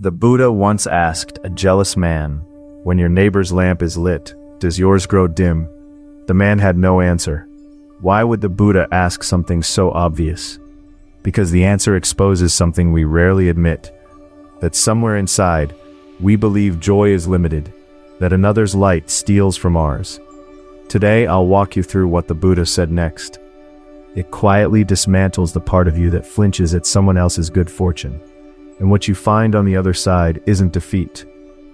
The Buddha once asked a jealous man, "When your neighbor's lamp is lit, does yours grow dim?" The man had no answer. Why would the Buddha ask something so obvious? Because the answer exposes something we rarely admit, that somewhere inside, we believe joy is limited, that another's light steals from ours. Today, I'll walk you through what the Buddha said next. It quietly dismantles the part of you that flinches at someone else's good fortune. And what you find on the other side isn't defeat.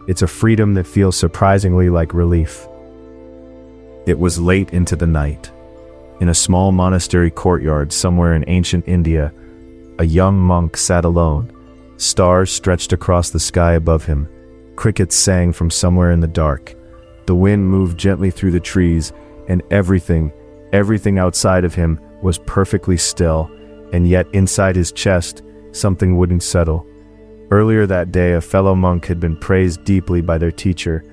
It's a freedom that feels surprisingly like relief. It was late into the night. In a small monastery courtyard somewhere in ancient India, a young monk sat alone. Stars stretched across the sky above him. Crickets sang from somewhere in the dark. The wind moved gently through the trees, and everything outside of him was perfectly still, and yet inside his chest, something wouldn't settle. Earlier that day, a fellow monk had been praised deeply by their teacher.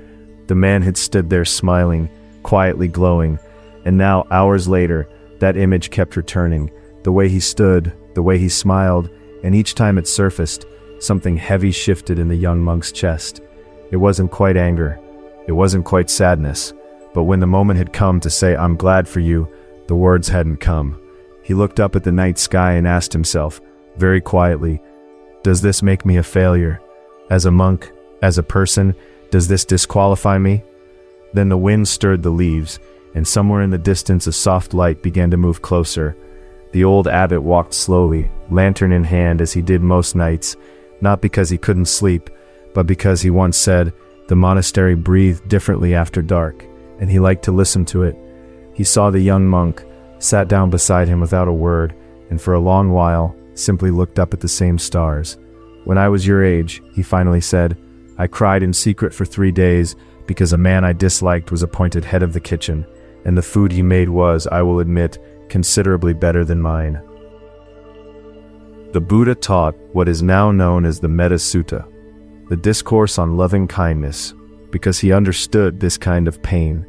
The man had stood there smiling, quietly glowing, and now, hours later, that image kept returning. The way he stood, the way he smiled, and each time it surfaced, something heavy shifted in the young monk's chest. It wasn't quite anger, it wasn't quite sadness, but when the moment had come to say, "I'm glad for you," the words hadn't come. He looked up at the night sky and asked himself, very quietly, "Does this make me a failure? As a monk, as a person, does this disqualify me?" Then the wind stirred the leaves, and somewhere in the distance a soft light began to move closer. The old abbot walked slowly, lantern in hand as he did most nights, not because he couldn't sleep, but because he once said, the monastery breathed differently after dark, and he liked to listen to it. He saw the young monk, sat down beside him without a word, and for a long while, simply looked up at the same stars. "When I was your age," he finally said, "I cried in secret for 3 days because a man I disliked was appointed head of the kitchen, and the food he made was, I will admit, considerably better than mine." The Buddha taught what is now known as the Metta Sutta, the discourse on loving kindness, because he understood this kind of pain,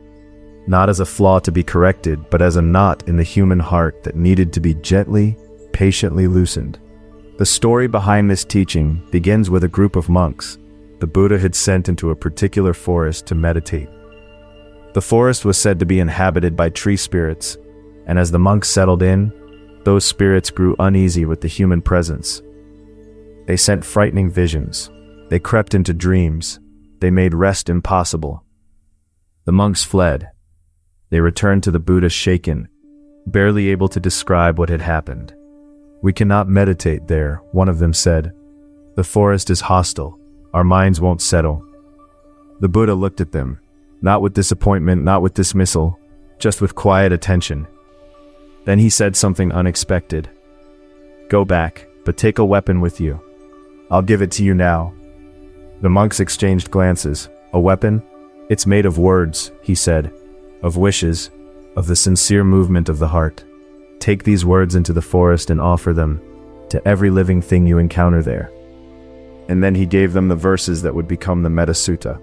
not as a flaw to be corrected, but as a knot in the human heart that needed to be gently, patiently loosened. The story behind this teaching begins with a group of monks the Buddha had sent into a particular forest to meditate. The forest was said to be inhabited by tree spirits, and as the monks settled in, those spirits grew uneasy with the human presence. They sent frightening visions. They crept into dreams. They made rest impossible. The monks fled. They returned to the Buddha shaken, barely able to describe what had happened. "We cannot meditate there," one of them said. "The forest is hostile. Our minds won't settle." The Buddha looked at them, not with disappointment, not with dismissal, just with quiet attention. Then he said something unexpected. "Go back, but take a weapon with you. I'll give it to you now." The monks exchanged glances. "A weapon? It's made of words," he said, "of wishes, of the sincere movement of the heart. Take these words into the forest and offer them to every living thing you encounter there." And then he gave them the verses that would become the Metta Sutta.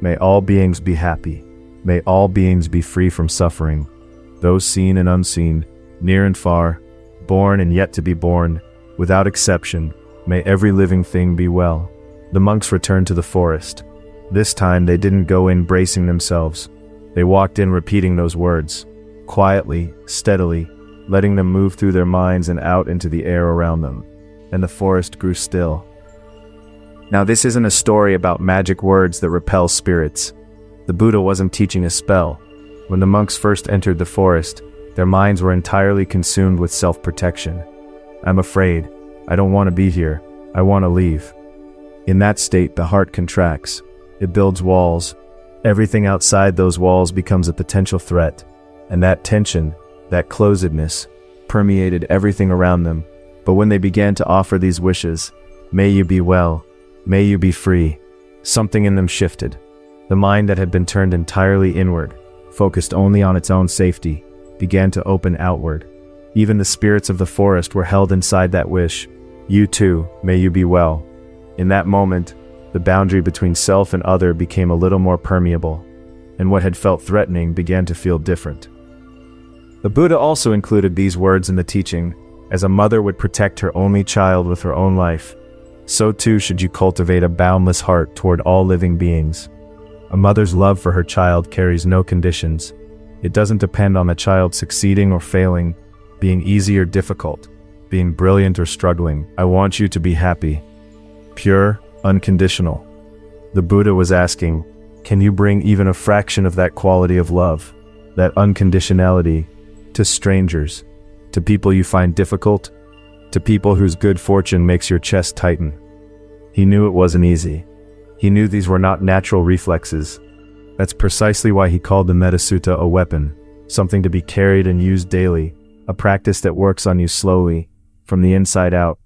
"May all beings be happy. May all beings be free from suffering. Those seen and unseen, near and far, born and yet to be born, without exception, may every living thing be well." The monks returned to the forest. This time they didn't go in bracing themselves. They walked in repeating those words, quietly, steadily, letting them move through their minds and out into the air around them. And the forest grew still. Now, this isn't a story about magic words that repel spirits. The Buddha wasn't teaching a spell. When the monks first entered the forest, their minds were entirely consumed with self-protection. "I'm afraid. I don't want to be here. I want to leave." In that state, the heart contracts. It builds walls. Everything outside those walls becomes a potential threat. And that tension, that closedness, permeated everything around them. But when they began to offer these wishes, "May you be well. May you be free," something in them shifted. The mind that had been turned entirely inward, focused only on its own safety, began to open outward. Even the spirits of the forest were held inside that wish. "You too, may you be well." In that moment, the boundary between self and other became a little more permeable, and what had felt threatening began to feel different. The Buddha also included these words in the teaching, as a mother would protect her only child with her own life. so too should you cultivate a boundless heart toward all living beings. A mother's love for her child carries no conditions. It doesn't depend on the child succeeding or failing, being easy or difficult, being brilliant or struggling. I want you to be happy. Pure, unconditional. The Buddha was asking, can you bring even a fraction of that quality of love, that unconditionality, to strangers, to people you find difficult, to people whose good fortune makes your chest tighten? He knew it wasn't easy. He knew these were not natural reflexes. That's precisely why he called the Metta Sutta a weapon, something to be carried and used daily, a practice that works on you slowly, from the inside out.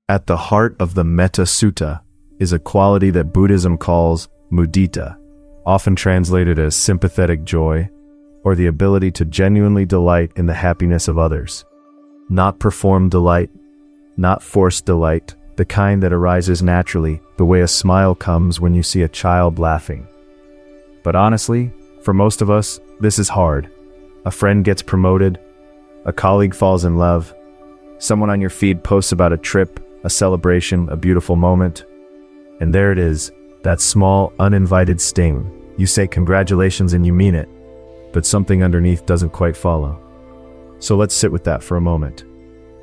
At the heart of the Metta Sutta is a quality that Buddhism calls mudita, often translated as sympathetic joy, or the ability to genuinely delight in the happiness of others. Not performed delight, not forced delight, the kind that arises naturally, the way a smile comes when you see a child laughing. But honestly, for most of us, this is hard. A friend gets promoted, a colleague falls in love, someone on your feed posts about a trip, a celebration, a beautiful moment, and there it is, that small, uninvited sting. You say congratulations and you mean it, but something underneath doesn't quite follow. So let's sit with that for a moment.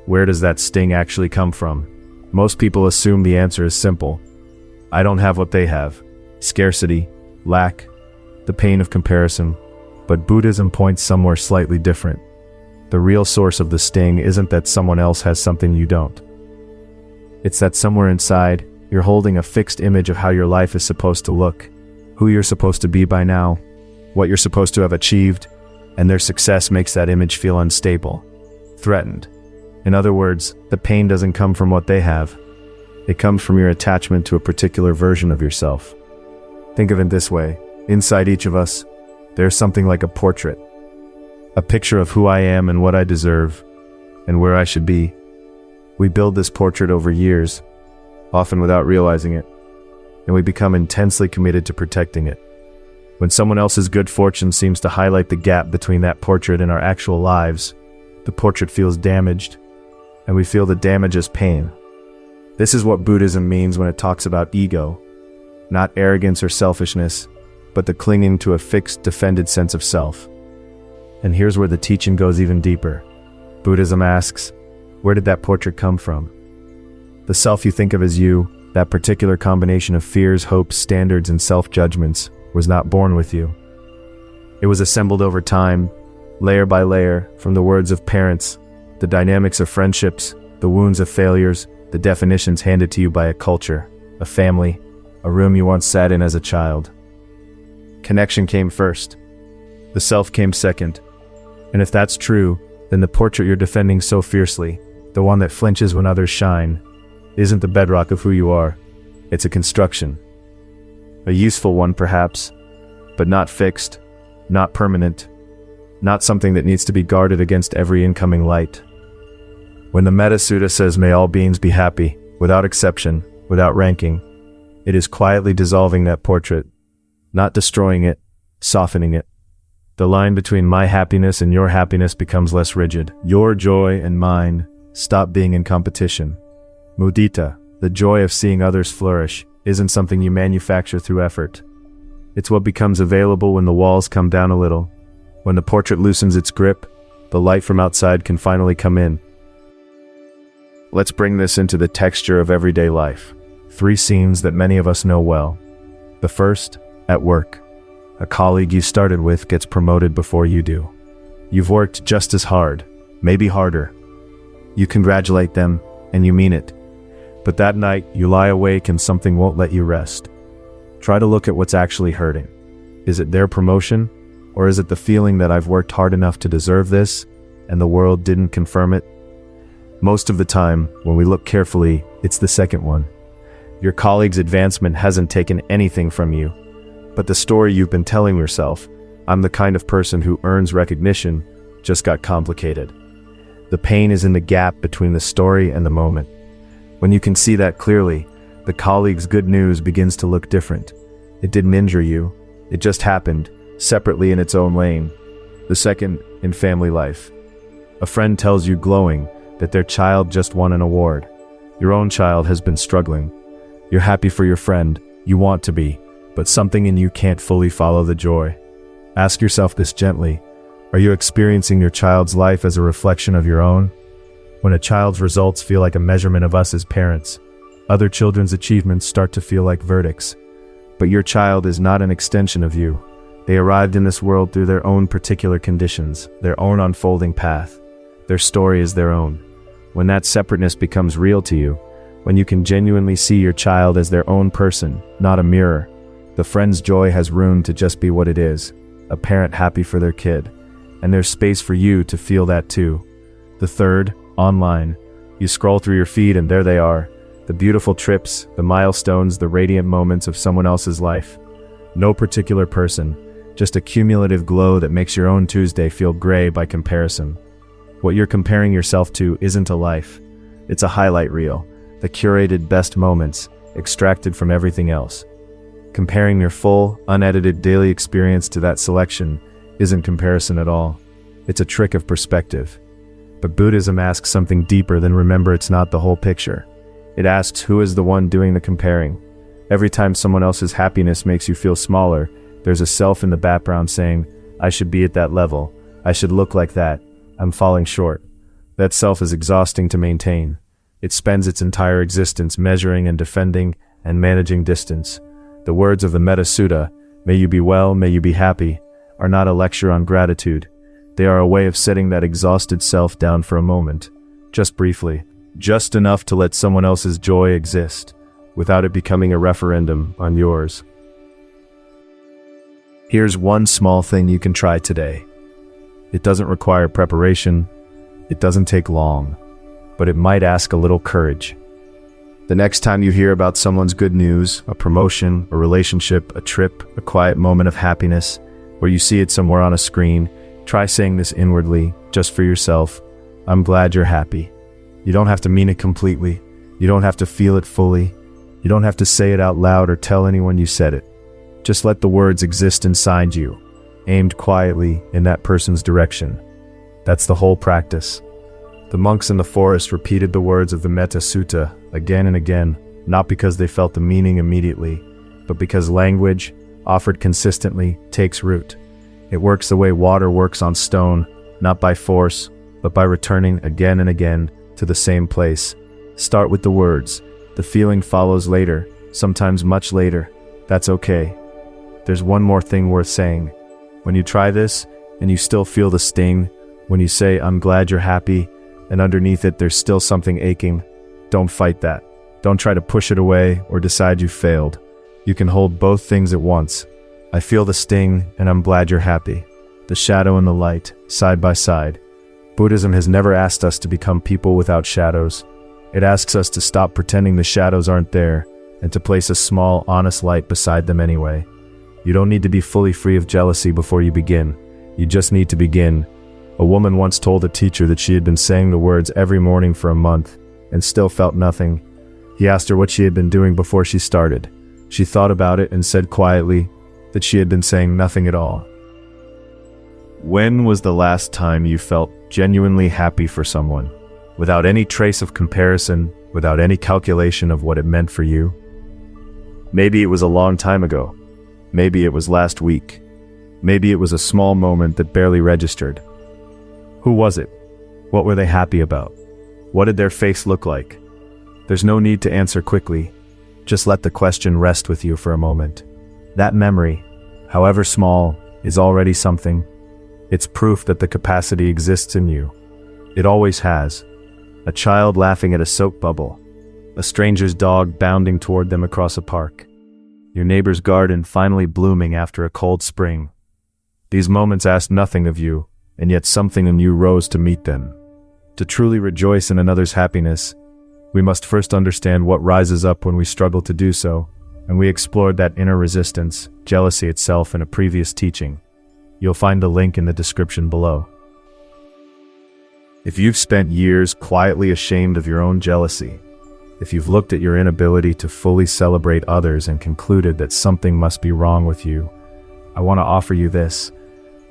Where does that sting actually come from? Most people assume the answer is simple. I don't have what they have. Scarcity, lack, the pain of comparison. But Buddhism points somewhere slightly different. The real source of the sting isn't that someone else has something you don't. It's that somewhere inside, you're holding a fixed image of how your life is supposed to look, who you're supposed to be by now, what you're supposed to have achieved, and their success makes that image feel unstable, threatened. In other words, the pain doesn't come from what they have. It comes from your attachment to a particular version of yourself. Think of it this way. Inside each of us, there's something like a portrait. A picture of who I am and what I deserve, and where I should be. We build this portrait over years, often without realizing it, and we become intensely committed to protecting it. When someone else's good fortune seems to highlight the gap between that portrait and our actual lives, the portrait feels damaged, and we feel the damage as pain. This is what Buddhism means when it talks about ego, not arrogance or selfishness, but the clinging to a fixed, defended sense of self. And here's where the teaching goes even deeper. Buddhism asks, where did that portrait come from? The self you think of as you, that particular combination of fears, hopes, standards, and self-judgments, was not born with you. It was assembled over time, layer by layer, from the words of parents, the dynamics of friendships, the wounds of failures, the definitions handed to you by a culture, a family, a room you once sat in as a child. Connection came first. The self came second. And if that's true, then the portrait you're defending so fiercely, the one that flinches when others shine, isn't the bedrock of who you are. It's a construction. A useful one, perhaps, but not fixed, not permanent, not something that needs to be guarded against every incoming light. When the Metta Sutta says, may all beings be happy, without exception, without ranking, it is quietly dissolving that portrait, not destroying it, softening it. The line between my happiness and your happiness becomes less rigid. Your joy and mine stop being in competition. Mudita, the joy of seeing others flourish, isn't something you manufacture through effort. It's what becomes available when the walls come down a little. When the portrait loosens its grip, the light from outside can finally come in. Let's bring this into the texture of everyday life. 3 scenes that many of us know well. The first, at work. A colleague you started with gets promoted before you do. You've worked just as hard, maybe harder. You congratulate them, and you mean it. But that night, you lie awake and something won't let you rest. Try to look at what's actually hurting. Is it their promotion? Or is it the feeling that I've worked hard enough to deserve this, and the world didn't confirm it? Most of the time, when we look carefully, it's the second one. Your colleague's advancement hasn't taken anything from you, but the story you've been telling yourself, I'm the kind of person who earns recognition, just got complicated. The pain is in the gap between the story and the moment. When you can see that clearly, the colleague's good news begins to look different. It didn't injure you, it just happened, separately in its own lane. The second, in family life. A friend tells you glowing that their child just won an award. Your own child has been struggling. You're happy for your friend, you want to be, but something in you can't fully follow the joy. Ask yourself this gently. Are you experiencing your child's life as a reflection of your own? When a child's results feel like a measurement of us as parents, other children's achievements start to feel like verdicts. But your child is not an extension of you. They arrived in this world through their own particular conditions, their own unfolding path. Their story is their own. When that separateness becomes real to you, when you can genuinely see your child as their own person, not a mirror, the friend's joy has room to just be what it is, a parent happy for their kid. And there's space for you to feel that too. The third, online. You scroll through your feed and there they are. The beautiful trips, the milestones, the radiant moments of someone else's life. No particular person, just a cumulative glow that makes your own Tuesday feel gray by comparison. What you're comparing yourself to isn't a life. It's a highlight reel, the curated best moments, extracted from everything else. Comparing your full, unedited daily experience to that selection isn't comparison at all. It's a trick of perspective. But Buddhism asks something deeper than remember it's not the whole picture. It asks who is the one doing the comparing. Every time someone else's happiness makes you feel smaller, there's a self in the background saying, I should be at that level, I should look like that, I'm falling short. That self is exhausting to maintain. It spends its entire existence measuring and defending and managing distance. The words of the Metta Sutta, may you be well, may you be happy, are not a lecture on gratitude. They are a way of setting that exhausted self down for a moment, just briefly, just enough to let someone else's joy exist, without it becoming a referendum on yours. Here's one small thing you can try today. It doesn't require preparation, it doesn't take long, but it might ask a little courage. The next time you hear about someone's good news, a promotion, a relationship, a trip, a quiet moment of happiness, or you see it somewhere on a screen, try saying this inwardly, just for yourself. I'm glad you're happy. You don't have to mean it completely. You don't have to feel it fully. You don't have to say it out loud or tell anyone you said it. Just let the words exist inside you, aimed quietly in that person's direction. That's the whole practice. The monks in the forest repeated the words of the Metta Sutta again and again, not because they felt the meaning immediately, but because language, offered consistently, takes root. It works the way water works on stone, not by force, but by returning again and again to the same place. Start with the words. The feeling follows later, sometimes much later. That's okay. There's one more thing worth saying. When you try this, and you still feel the sting, when you say, I'm glad you're happy, and underneath it there's still something aching, don't fight that. Don't try to push it away or decide you failed. You can hold both things at once. I feel the sting, and I'm glad you're happy. The shadow and the light, side by side. Buddhism has never asked us to become people without shadows. It asks us to stop pretending the shadows aren't there, and to place a small, honest light beside them anyway. You don't need to be fully free of jealousy before you begin. You just need to begin. A woman once told a teacher that she had been saying the words every morning for a month, and still felt nothing. He asked her what she had been doing before she started. She thought about it and said quietly that she had been saying nothing at all. When was the last time you felt genuinely happy for someone, without any trace of comparison, without any calculation of what it meant for you? Maybe it was a long time ago. Maybe it was last week. Maybe it was a small moment that barely registered. Who was it? What were they happy about? What did their face look like? There's no need to answer quickly. Just let the question rest with you for a moment. That memory, however small, is already something. It's proof that the capacity exists in you. It always has. A child laughing at a soap bubble. A stranger's dog bounding toward them across a park. Your neighbor's garden finally blooming after a cold spring. These moments asked nothing of you, and yet something in you rose to meet them. To truly rejoice in another's happiness, we must first understand what rises up when we struggle to do so, and we explored that inner resistance, jealousy itself, in a previous teaching. You'll find the link in the description below. If you've spent years quietly ashamed of your own jealousy, if you've looked at your inability to fully celebrate others and concluded that something must be wrong with you, I want to offer you this.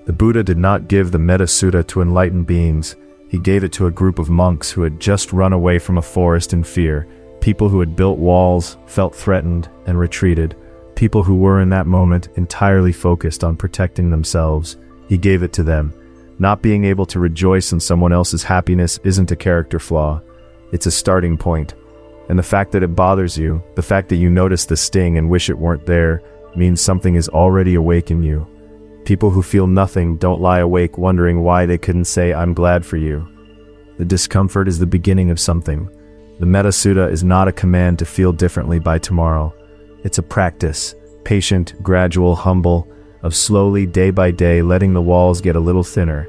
The Buddha did not give the Metta Sutta to enlightened beings. He gave it to a group of monks who had just run away from a forest in fear, People who had built walls, felt threatened, and retreated. People who were in that moment entirely focused on protecting themselves. He gave it to them. Not being able to rejoice in someone else's happiness isn't a character flaw. It's a starting point. And the fact that it bothers you, the fact that you notice the sting and wish it weren't there, means something is already awake in you. People who feel nothing don't lie awake wondering why they couldn't say, "I'm glad for you." The discomfort is the beginning of something. The Metta Sutta is not a command to feel differently by tomorrow. It's a practice, patient, gradual, humble, of slowly, day by day, letting the walls get a little thinner.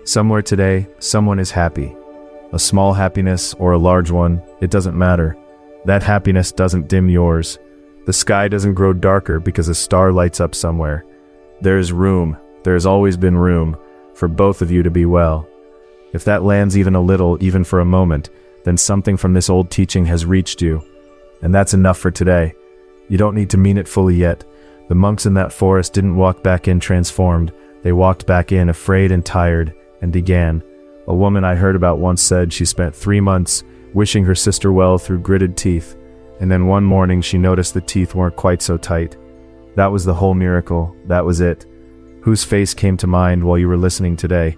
Somewhere today, someone is happy. A small happiness or a large one, it doesn't matter. That happiness doesn't dim yours. The sky doesn't grow darker because a star lights up somewhere. There's room, there's always been room, for both of you to be well. If that lands even a little, even for a moment, then something from this old teaching has reached you. And that's enough for today. You don't need to mean it fully yet. The monks in that forest didn't walk back in transformed. They walked back in afraid and tired, and began. A woman I heard about once said she spent 3 months wishing her sister well through gritted teeth, and then one morning she noticed the teeth weren't quite so tight. That was the whole miracle. That was it. Whose face came to mind while you were listening today?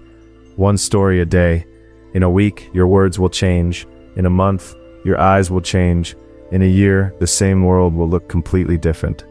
One story a day. In a week, your words will change. In a month, your eyes will change. In a year, the same world will look completely different.